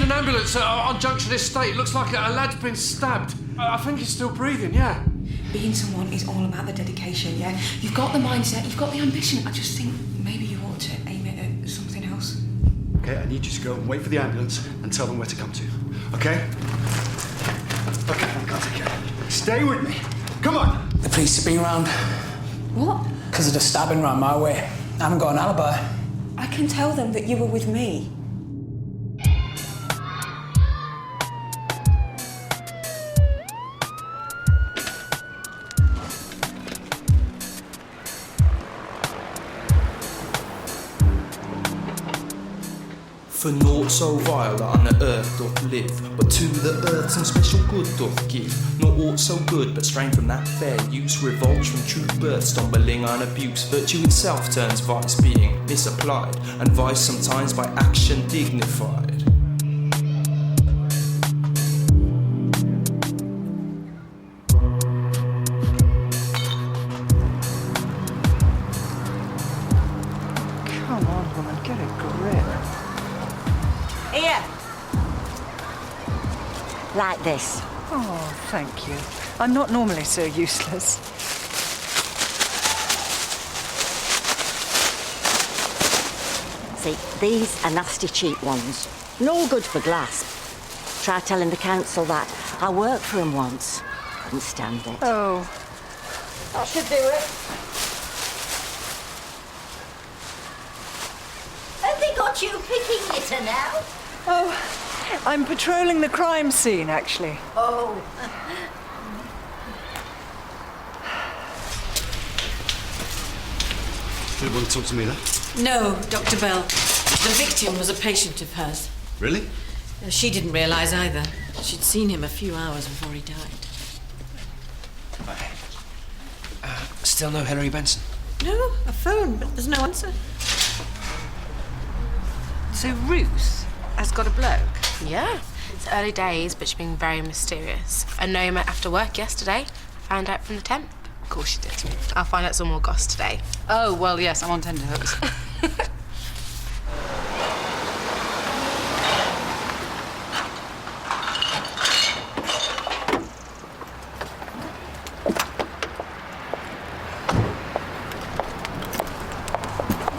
an ambulance on Junction Estate. Looks like a lad's been stabbed. I think he's still breathing, yeah. Being someone is all about the dedication, yeah? You've got the mindset, you've got the ambition. I just think maybe you ought to aim it at something else. Okay, I need you to go and wait for the ambulance and tell them where to come to. Okay? Okay, I can't take it. Stay with me. Come on. The police have been round. What? Because of the stabbing round my way. I haven't got an alibi. I can tell them that you were with me. For naught so vile that on the earth doth live, but to the earth some special good doth give. Not aught so good, but strained from that fair use, revolts from true birth, stumbling on abuse. Virtue itself turns vice, being misapplied, and vice sometimes by action dignified. Come on, woman, get a grip. Here. Like this. Oh, thank you. I'm not normally so useless. See, these are nasty cheap ones. No good for glass. Try telling the council that. I worked for them once. Couldn't stand it. Oh. That should do it. Have they got you picking litter now? Oh, I'm patrolling the crime scene, actually. Oh. You want to talk to me then? No, Dr. Bell. The victim was a patient of hers. Really? She didn't realise either. She'd seen him a few hours before he died. Still no Hilary Benson? No, a phone, but there's no answer. So Ruth has got a bloke? Yeah, it's early days, but she's been very mysterious. I know you met after work yesterday. Found out from the temp. Of course you did. I'll find out some more goss today. Oh, well, yes, I'm on tenterhooks.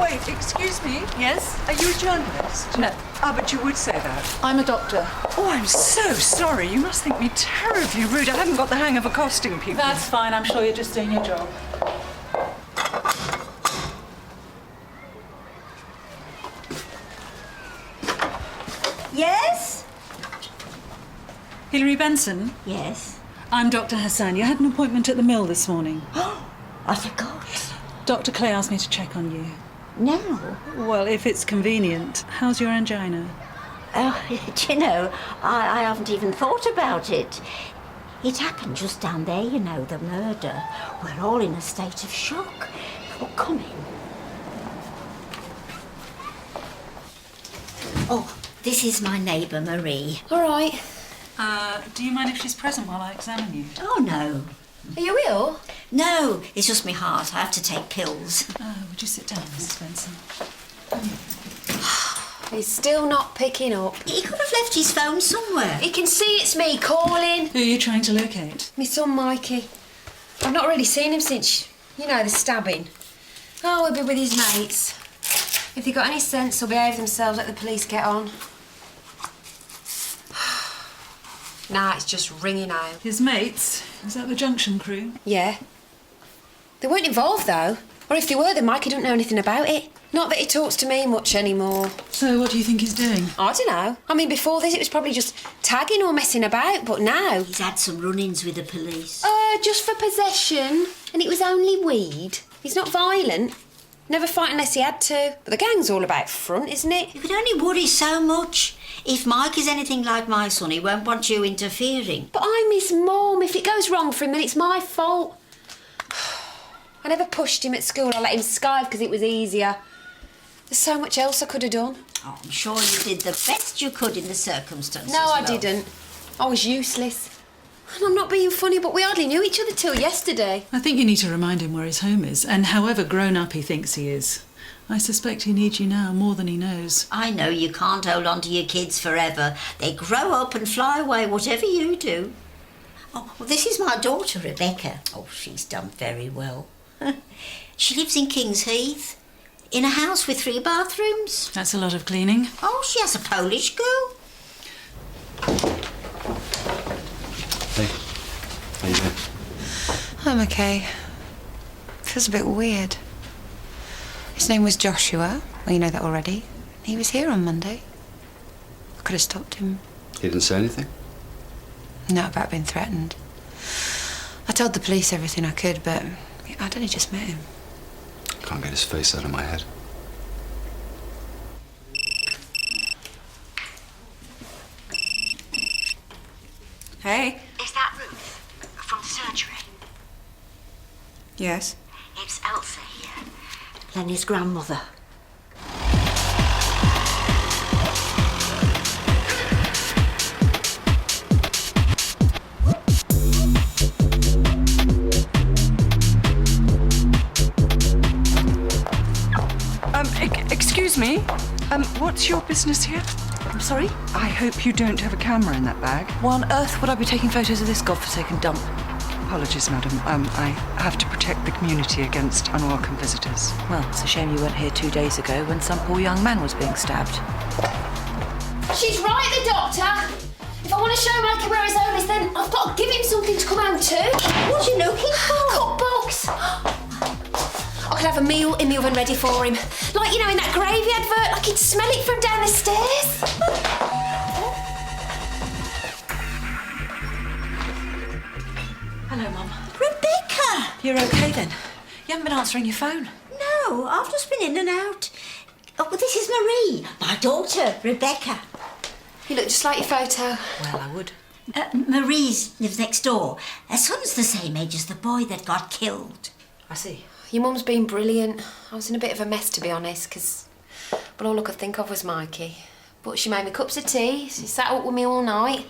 Wait, excuse me? Yes? Are you a journalist? No. Ah, but you would say that. I'm a doctor. Oh, I'm so sorry. You must think me terribly rude. I haven't got the hang of accosting people. That's fine. I'm sure you're just doing your job. Yes? Hilary Benson? Yes. I'm Dr. Hassan. You had an appointment at the mill this morning. I forgot. Dr. Clay asked me to check on you. Now? Well, if it's convenient. How's your angina? Oh, do you know, I haven't even thought about it. It happened just down there, you know, the murder. We're all in a state of shock. Oh, come in. Oh, this is my neighbour, Marie. All right. Do you mind if she's present while I examine you? Oh, no. Are you ill? No, it's just my heart. I have to take pills. Would you sit down, Mrs. Benson? He's still not picking up. He could have left his phone somewhere. He can see it's me calling. Who are you trying to locate? My son Mikey. I've not really seen him since, you know, the stabbing. Oh, he'll be with his mates. If they've got any sense, they'll behave themselves, let the police get on. Nah, it's just ringing out. His mates? Is that the junction crew? Yeah. They weren't involved, though. Or if they were, then Mikey don't know anything about it. Not that he talks to me much anymore. So what do you think he's doing? I don't know. I mean, before this, it was probably just tagging or messing about, but now... He's had some run-ins with the police. Just for possession. And it was only weed. He's not violent. Never fight unless he had to. But the gang's all about front, isn't it? If it only worries so much. If Mike is anything like my son, he won't want you interfering. But I'm his mum. If it goes wrong for him, then it's my fault. I never pushed him at school. I let him skive because it was easier. There's so much else I could have done. Oh, I'm sure you did the best you could in the circumstances. No, I love. didn't. I was useless. And I'm not being funny, but we hardly knew each other till yesterday. I think you need to remind him where his home is, and however grown up he thinks he is. I suspect he needs you now more than he knows. I know you can't hold on to your kids forever. They grow up and fly away, whatever you do. Oh, well, this is my daughter, Rebecca. Oh, she's done very well. She lives in King's Heath, in a house with 3 bathrooms. That's a lot of cleaning. Oh, she has a Polish girl. Hey, how you doing? I'm okay. Feels a bit weird. His name was Joshua. Well, you know that already. He was here on Monday. I could have stopped him. He didn't say anything? Not about being threatened. I told the police everything I could, but I'd only just met him. Can't get his face out of my head. Hey. Is that Ruth from the surgery? Yes. It's Elsa here, Lenny's grandmother. Excuse me. What's your business here? I'm sorry? I hope you don't have a camera in that bag. Why on earth would I be taking photos of this godforsaken dump? Apologies, madam. I have to protect the community against unwelcome visitors. Well, it's a shame you weren't here 2 days ago when some poor young man was being stabbed. She's right, the doctor. If I want to show Mikey where his home is, then I've got to give him something to come home to. What are you looking for? Cookbooks. I could have a meal in the oven ready for him. Like, you know, in that gravy advert, I could smell it from down the stairs. Hello, Mum. Rebecca! You're okay then? You haven't been answering your phone. No, I've just been in and out. Oh, well, this is Marie, my daughter, Rebecca. You look just like your photo. Well, I would. Marie lives next door. Her son's the same age as the boy that got killed. I see. Your mum's been brilliant. I was in a bit of a mess, to be honest, because all I could think of was Mikey. But she made me cups of tea, she sat up with me all night.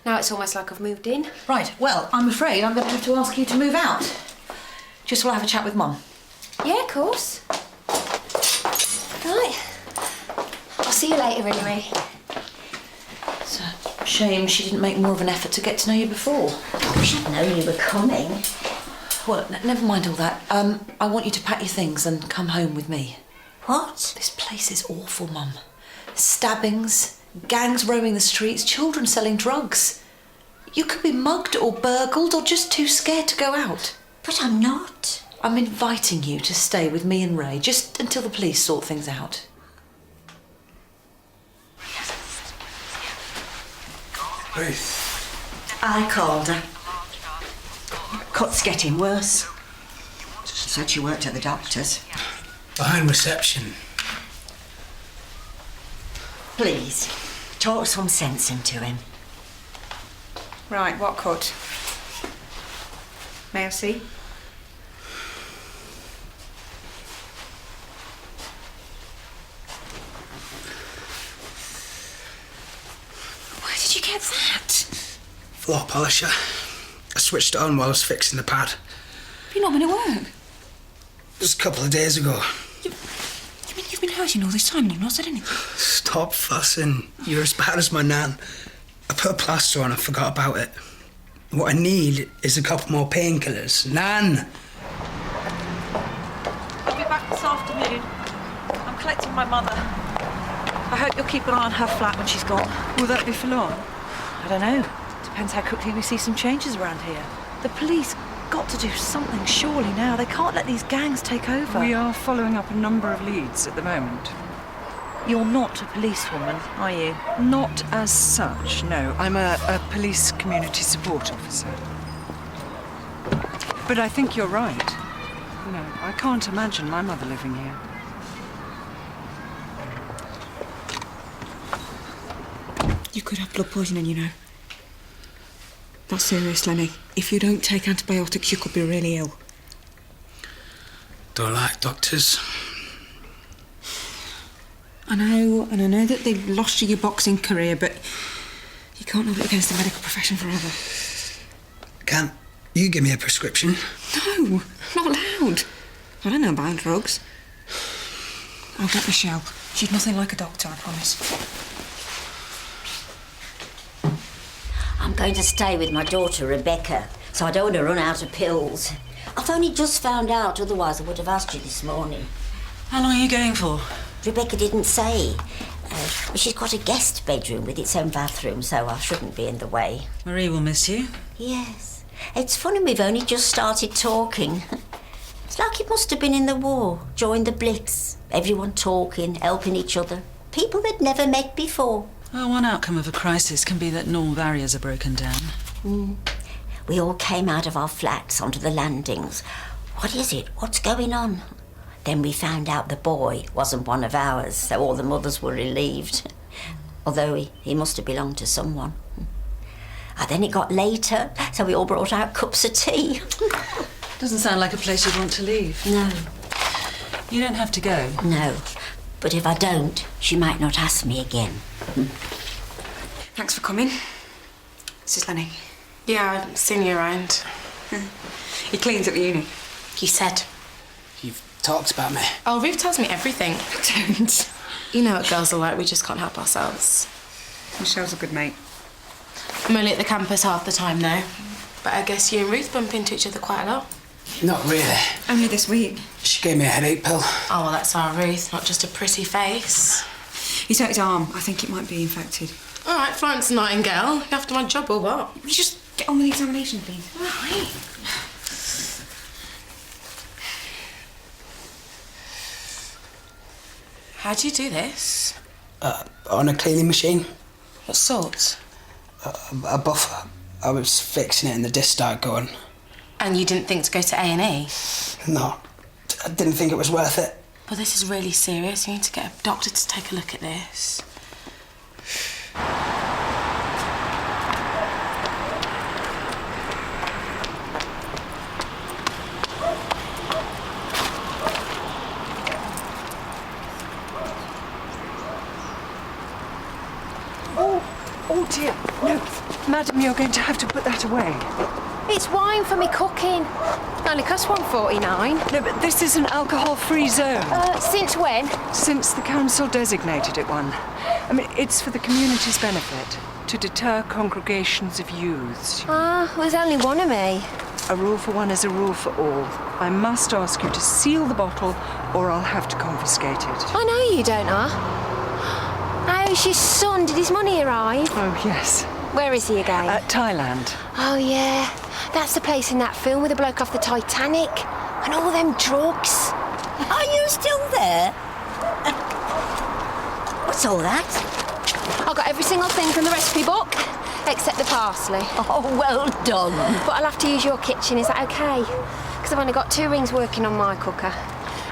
Now it's almost like I've moved in. Right, well, I'm afraid I'm going to have to ask you to move out. Just while I have a chat with Mum. Yeah, of course. Right. I'll see you later, anyway. It's a shame she didn't make more of an effort to get to know you before. I should know you were coming. Well, never mind all that. I want you to pack your things and come home with me. What? This place is awful, Mum. Stabbings, gangs roaming the streets, children selling drugs. You could be mugged or burgled or just too scared to go out. But I'm not. I'm inviting you to stay with me and Ray just until the police sort things out. Ruth. I called her. Cut's getting worse. She said she worked at the doctor's. Behind reception. Please, talk some sense into him. Right, what cut? May I see? Where did you get that? Floor polisher. I switched it on while I was fixing the pad. Have you not been at work? It was a couple of days ago. You mean you've been hurting all this time and you've not said anything? Stop fussing. You're as bad as my nan. I put a plaster on and forgot about it. What I need is a couple more painkillers. Nan! I'll be back this afternoon. I'm collecting my mother. I hope you'll keep an eye on her flat when she's gone. Will that be for long? I don't know. Depends how quickly we see some changes around here. The police got to do something surely now. They can't let these gangs take over. We are following up a number of leads at the moment. You're not a policewoman, are you? Not as such, no. I'm a police community support officer. But I think you're right. No, I can't imagine my mother living here. You could have blood poisoning, you know. That's serious, Lenny. If you don't take antibiotics, you could be really ill. Don't like doctors. I know, and I know that they've lost you your boxing career, but you can't hold it against the medical profession forever. Can't you give me a prescription? No, not allowed. I don't know about drugs. I'll get Michelle. She's nothing like a doctor, I promise. I'm going to stay with my daughter, Rebecca, so I don't want to run out of pills. I've only just found out, otherwise I would have asked you this morning. How long are you going for? Rebecca didn't say. She's got a guest bedroom with its own bathroom, so I shouldn't be in the way. Marie will miss you. Yes. It's funny we've only just started talking. It's like it must have been in the war, during the Blitz. Everyone talking, helping each other. People they'd never met before. Well, one outcome of a crisis can be that normal barriers are broken down. We all came out of our flats onto the landings. What is it? What's going on? Then we found out the boy wasn't one of ours, so all the mothers were relieved. Although he must have belonged to someone. And then it got later, so we all brought out cups of tea. Doesn't sound like a place you'd want to leave. No. You don't have to go. No. But if I don't, she might not ask me again. Thanks for coming. This is Lenny. Yeah, I've seen you around. He cleans at the uni. You said. You've talked about me. Oh, Ruth tells me everything. Don't. You know what girls are like, we just can't help ourselves. Michelle's a good mate. I'm only at the campus half the time though. But I guess you and Ruth bump into each other quite a lot. Not really. Only this week. She gave me a headache pill. Oh, well, that's our Ruth, not just a pretty face. He's hurt his arm. I think it might be infected. All right, Florence Nightingale, you after my job or what? Will you just get on with the examination, please? All right. How do you do this? On a cleaning machine. What sort? A buffer. I was fixing it and the disc started going. And you didn't think to go to A&E? No, I didn't think it was worth it. Well, this is really serious. You need to get a doctor to take a look at this. Oh dear, no. Madam, you're going to have to put that away. It's wine for me cooking. Only costs $1.49. No, but this is an alcohol-free zone. Since when? Since the council designated it one. I mean, it's for the community's benefit, to deter congregations of youths. There's only one of me. A rule for one is a rule for all. I must ask you to seal the bottle, or I'll have to confiscate it. I know you don't, How's your son? Did his money arrive? Oh, yes. Where is he again? Thailand. Oh, yeah. That's the place in that film with the bloke off the Titanic. And all them drugs. Are you still there? What's all that? I got every single thing from the recipe book, except the parsley. Oh, well done. But I'll have to use your kitchen, is that okay? Because I've only got 2 rings working on my cooker.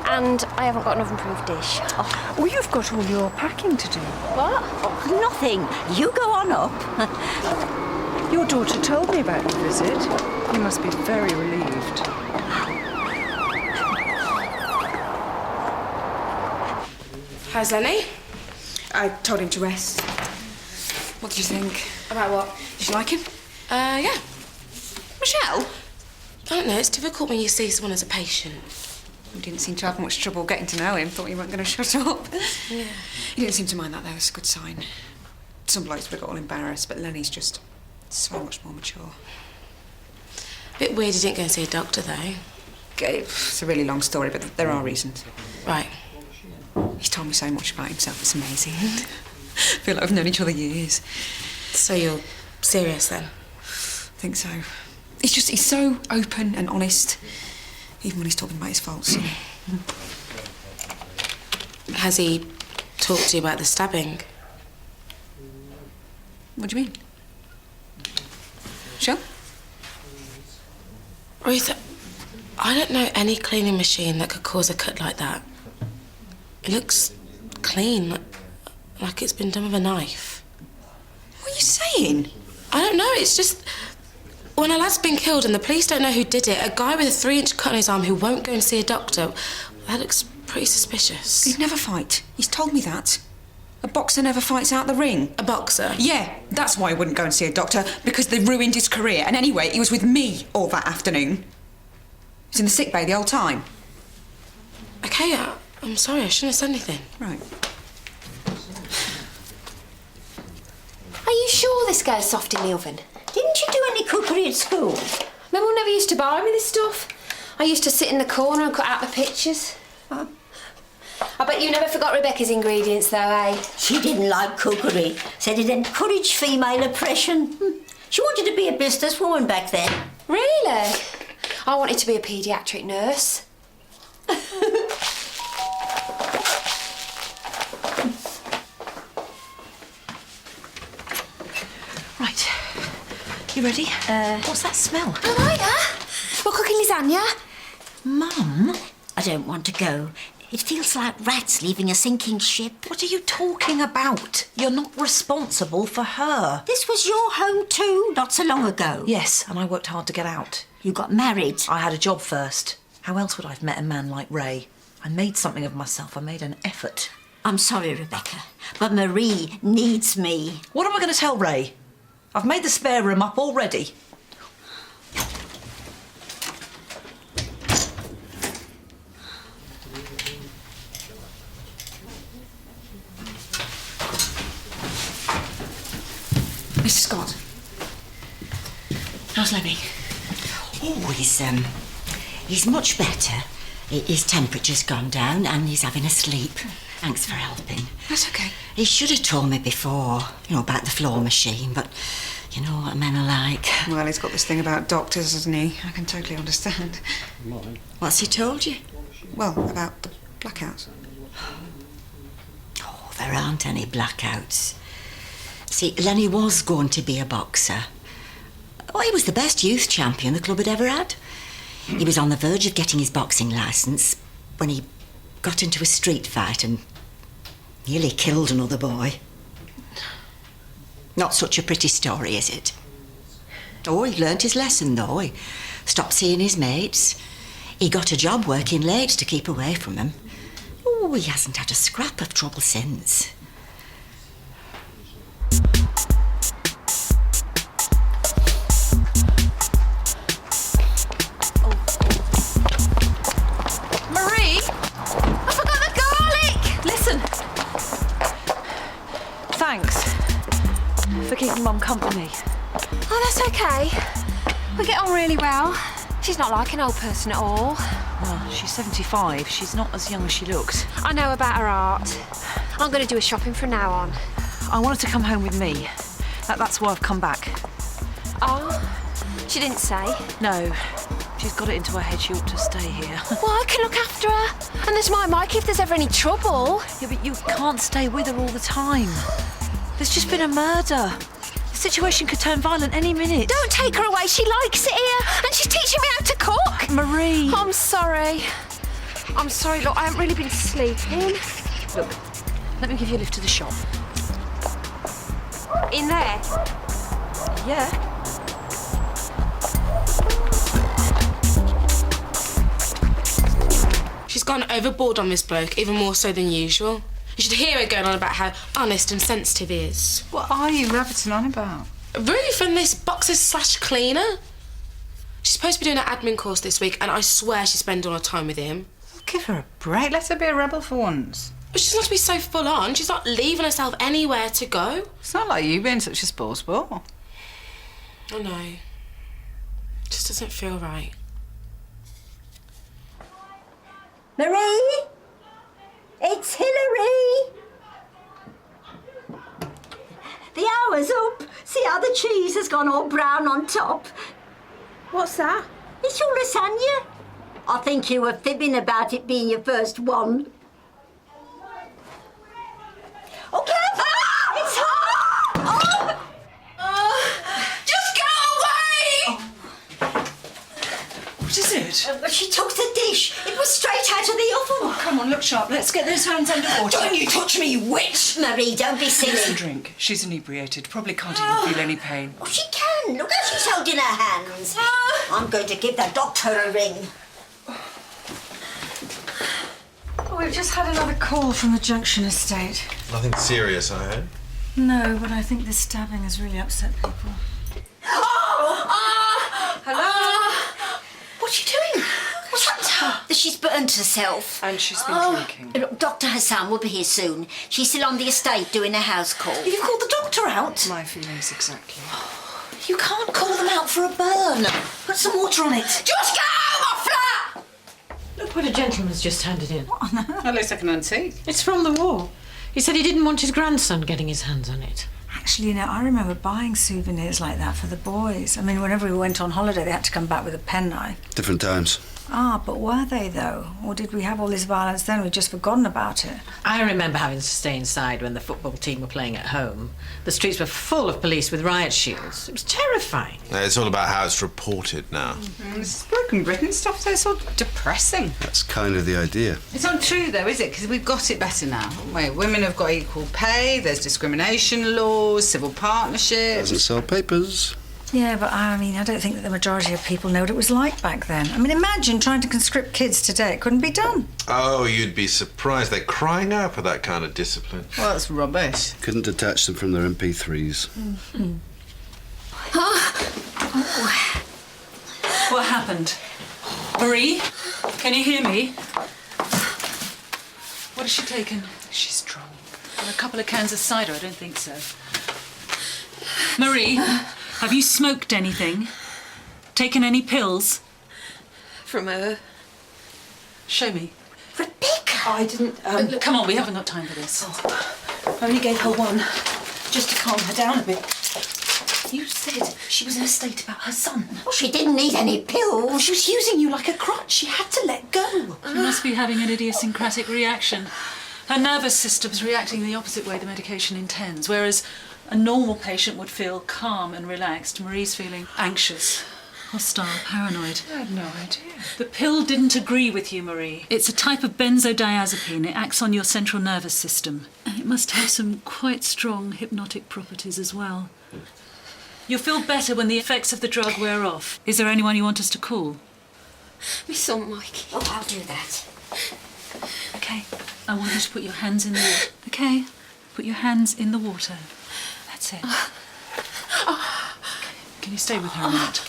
And I haven't got an oven-proof dish. Oh, you've got all your packing to do. What? Oh, nothing. You go on up. Your daughter told me about your visit. You must be very relieved. How's Lenny? I told him to rest. What did you think? About what? Did you like him? Yeah. Michelle? I don't know, it's difficult when you see someone as a patient. You didn't seem to have much trouble getting to know him. Thought you weren't going to shut up. Yeah. He didn't seem to mind that, though. It's a good sign. Some blokes would have got all embarrassed, but Lenny's just so much more mature. Bit weird he didn't go and see a doctor, though. It's a really long story, but there are reasons. Right. He's told me so much about himself. It's amazing. I feel like we've known each other years. So you're serious, then? I think so. He's so open and honest. Even when he's talking about his faults, you know. Has he talked to you about the stabbing? What do you mean? Sure? Ruth, I don't know any cleaning machine that could cause a cut like that. It looks clean, like it's been done with a knife. What are you saying? I don't know, it's just... When a lad's been killed and the police don't know who did it, a guy with a 3-inch cut on his arm who won't go and see a doctor, that looks pretty suspicious. He'd never fight. He's told me that. A boxer never fights out the ring. A boxer? Yeah, that's why he wouldn't go and see a doctor, because they ruined his career. And anyway, he was with me all that afternoon. He was in the sick bay the whole time. OK, I'm sorry, I shouldn't have said anything. Right. Are you sure this goes soft in the oven? Didn't you do any cookery at school? My mum never used to buy me this stuff. I used to sit in the corner and cut out the pictures. Huh? I bet you never forgot Rebecca's ingredients, though, eh? She didn't like cookery. Said it encouraged female oppression. She wanted to be a businesswoman back then. Really? I wanted to be a paediatric nurse. Right. You ready? What's that smell? Oh, hiya. We're cooking lasagna. Mum, I don't want to go. It feels like rats leaving a sinking ship. What are you talking about? You're not responsible for her. This was your home too, not so long ago. Yes, and I worked hard to get out. You got married. I had a job first. How else would I have met a man like Ray? I made something of myself. I made an effort. I'm sorry, Rebecca, but Marie needs me. What am I going to tell Ray? I've made the spare room up already. Mr. Scott. How's Lenny? Oh, he's much better. His temperature's gone down and he's having a sleep. Thanks for helping. That's okay. He should have told me before, about the floor machine, but you know what men are like. Well, he's got this thing about doctors, hasn't he? I can totally understand. What's he told you? Well, about the blackouts. Oh, there aren't any blackouts. See, Lenny was going to be a boxer. Oh, he was the best youth champion the club had ever had. He was on the verge of getting his boxing licence when he got into a street fight and nearly killed another boy. Not such a pretty story, is it? Oh, he learnt his lesson, though. He stopped seeing his mates. He got a job working late to keep away from them. Oh, he hasn't had a scrap of trouble since. Marie! I forgot the garlic! Listen. Thanks for keeping Mum company. Oh, that's okay. We get on really well. She's not like an old person at all. Well, she's 75. She's not as young as she looks. I know about her art. I'm going to do her shopping from now on. I wanted to come home with me. That's why I've come back. Oh, she didn't say. No, she's got it into her head she ought to stay here. Well, I can look after her. And there's my Mike if there's ever any trouble. Yeah, but you can't stay with her all the time. There's just been a murder. The situation could turn violent any minute. Don't take her away. She likes it here. And she's teaching me how to cook. Marie. I'm sorry. I'm sorry. Look, I haven't really been sleeping. Look, let me give you a lift to the shop. In there? Yeah. She's gone overboard on this bloke, even more so than usual. You should hear her going on about how honest and sensitive he is. What are you rabbiting on about? Ruth and this boxer/cleaner. She's supposed to be doing an admin course this week, and I swear she's spending all her time with him. Give her a break. Let her be a rebel for once. But she's not to be so full on. She's not leaving herself anywhere to go. It's not like you being such a sports ball. I know. Just doesn't feel right. Marie? It's Hilary! The hour's up. See how the cheese has gone all brown on top? What's that? It's your lasagna. I think you were fibbing about it being your first one. Okay. Ah! It's hot! Oh! Just go away! What is it? She took the dish. It was straight out of the oven. Oh, come on, look sharp. Let's get those hands under water. Don't you touch me, you witch! Marie, don't be silly. Just a drink. She's inebriated. Probably can't even feel any pain. Oh, she can. Look how she's holding her hands. I'm going to give the doctor a ring. We've just had another call from the Junction estate. Nothing serious, I heard. No, but I think this stabbing has really upset people. Hello? What are you doing? What's happened to her? The she's burned herself. And she's been drinking. Look, Dr. Hassan will be here soon. She's still on the estate doing a house call. You've called the doctor out? My feelings exactly. You can't call them out for a burn. Put some water on it. Just get out of my flat! Look what a gentleman's just handed in. At least I can unsee. It's from the war. He said he didn't want his grandson getting his hands on it. Actually, you know, I remember buying souvenirs like that for the boys. I mean, whenever we went on holiday, they had to come back with a penknife. Different times. Ah, but were they, though? Or did we have all this violence then? We'd just forgotten about it. I remember having to stay inside when the football team were playing at home. The streets were full of police with riot shields. It was terrifying. It's all about how it's reported now. This broken Britain stuff, so it's all depressing. That's kind of the idea. It's not true, though, is it? Because we've got it better now. Wait, women have got equal pay, there's discrimination laws, civil partnerships. Doesn't sell papers. Yeah, but I mean, I don't think that the majority of people know what it was like back then. I mean, imagine trying to conscript kids today. It couldn't be done. Oh, you'd be surprised. They're crying out for that kind of discipline. Well, that's rubbish. Couldn't detach them from their MP3s. What happened? Marie? Can you hear me? What has she taken? She's drunk. A couple of cans of cider? I don't think so. Marie, have you smoked anything? Taken any pills? From her. Show me. Rebecca! I didn't, Look, come on, we haven't got time for this. I only gave her one, just to calm her down a bit. You said she was in a state about her son. Well, she didn't need any pills. She was using you like a crutch. She had to let go. She must be having an idiosyncratic reaction. Her nervous system's reacting the opposite way the medication intends, whereas a normal patient would feel calm and relaxed. Marie's feeling anxious, hostile, paranoid. I had no idea. The pill didn't agree with you, Marie. It's a type of benzodiazepine. It acts on your central nervous system. And it must have some quite strong hypnotic properties as well. You'll feel better when the effects of the drug wear off. Is there anyone you want us to call? My son, Mikey. Oh, I'll do that. Okay. I want you to put your hands in the water. Okay? Put your hands in the water. That's it. Okay. Can you stay with her a minute?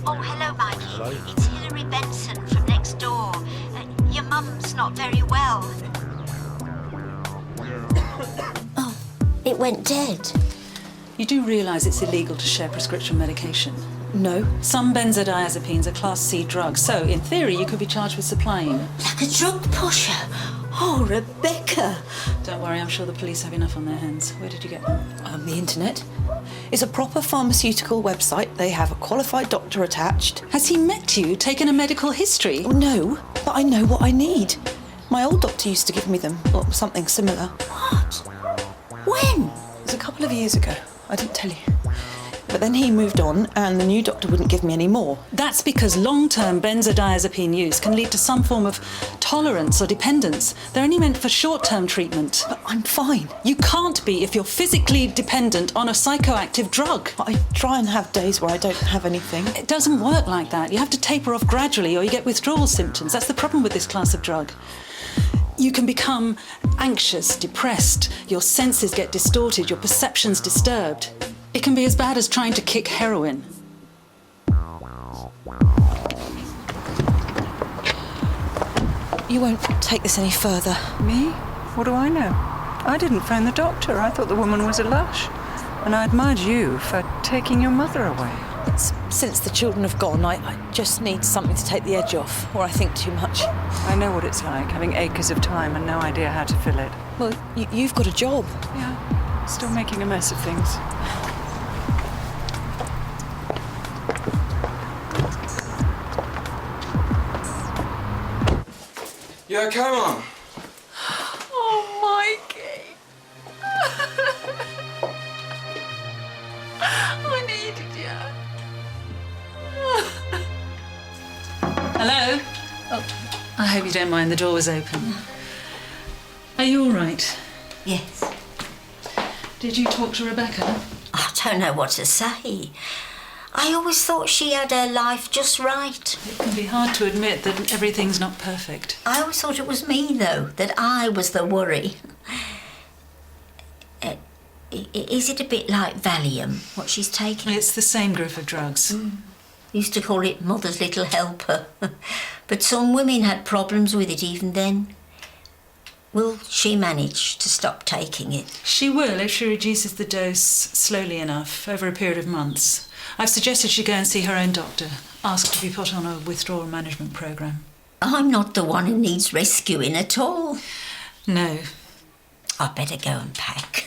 Oh, hello, Mikey. It's Hilary Benson from next door. Your mum's not very well. Oh, it went dead. You do realise it's illegal to share prescription medication? No. Some benzodiazepines are Class C drugs, so in theory you could be charged with supplying. Like a drug pusher. Oh, Rebecca. Don't worry, I'm sure the police have enough on their hands. Where did you get them? The internet. It's a proper pharmaceutical website. They have a qualified doctor attached. Has he met you, taken a medical history? No, but I know what I need. My old doctor used to give me them, or something similar. What? When? It was a couple of years ago. I didn't tell you. But then he moved on, and the new doctor wouldn't give me any more. That's because long-term benzodiazepine use can lead to some form of tolerance or dependence. They're only meant for short-term treatment. But I'm fine. You can't be if you're physically dependent on a psychoactive drug. But I try and have days where I don't have anything. It doesn't work like that. You have to taper off gradually or you get withdrawal symptoms. That's the problem with this class of drug. You can become anxious, depressed, your senses get distorted, your perceptions disturbed. It can be as bad as trying to kick heroin. You won't take this any further. Me? What do I know? I didn't phone the doctor. I thought the woman was a lush. And I admired you for taking your mother away. Since the children have gone, I just need something to take the edge off, or I think too much. I know what it's like, having acres of time and no idea how to fill it. Well, you've got a job. Yeah, still making a mess of things. Yeah, come on. Oh, Mikey. I needed you. Hello? Oh, I hope you don't mind. The door was open. Are you all right? Yes. Did you talk to Rebecca? I don't know what to say. I always thought she had her life just right. It can be hard to admit that everything's not perfect. I always thought it was me, though, that I was the worry. Is it a bit like Valium, what she's taking? It's the same group of drugs. Used to call it Mother's Little Helper. But some women had problems with it even then. Will she manage to stop taking it? She will if she reduces the dose slowly enough over a period of months. I've suggested she go and see her own doctor, ask to be put on a withdrawal management programme. I'm not the one who needs rescuing at all. No. I'd better go and pack.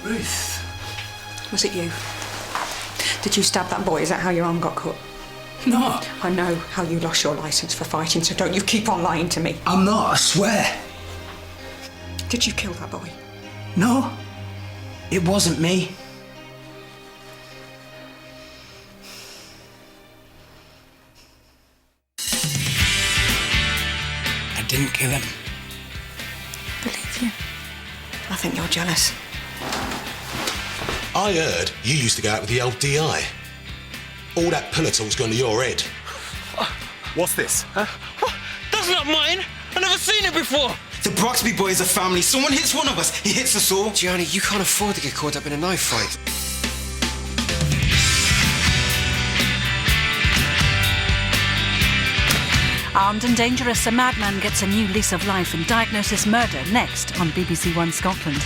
Ruth. Was it you? Did you stab that boy? Is that how your arm got cut? No. I know how you lost your licence for fighting, so don't you keep on lying to me. I'm not, I swear. Did you kill that boy? No. It wasn't me. I didn't kill him. Believe you. I think you're jealous. I heard you used to go out with the old DI. All that pillar talk's gone to your head. What's this? Huh? That's not mine! I've never seen it before! The Broxby boys are family. Someone hits one of us, he hits us all. Gianni, you can't afford to get caught up in a knife fight. Armed and Dangerous, a madman gets a new lease of life and diagnoses murder next on BBC1 Scotland.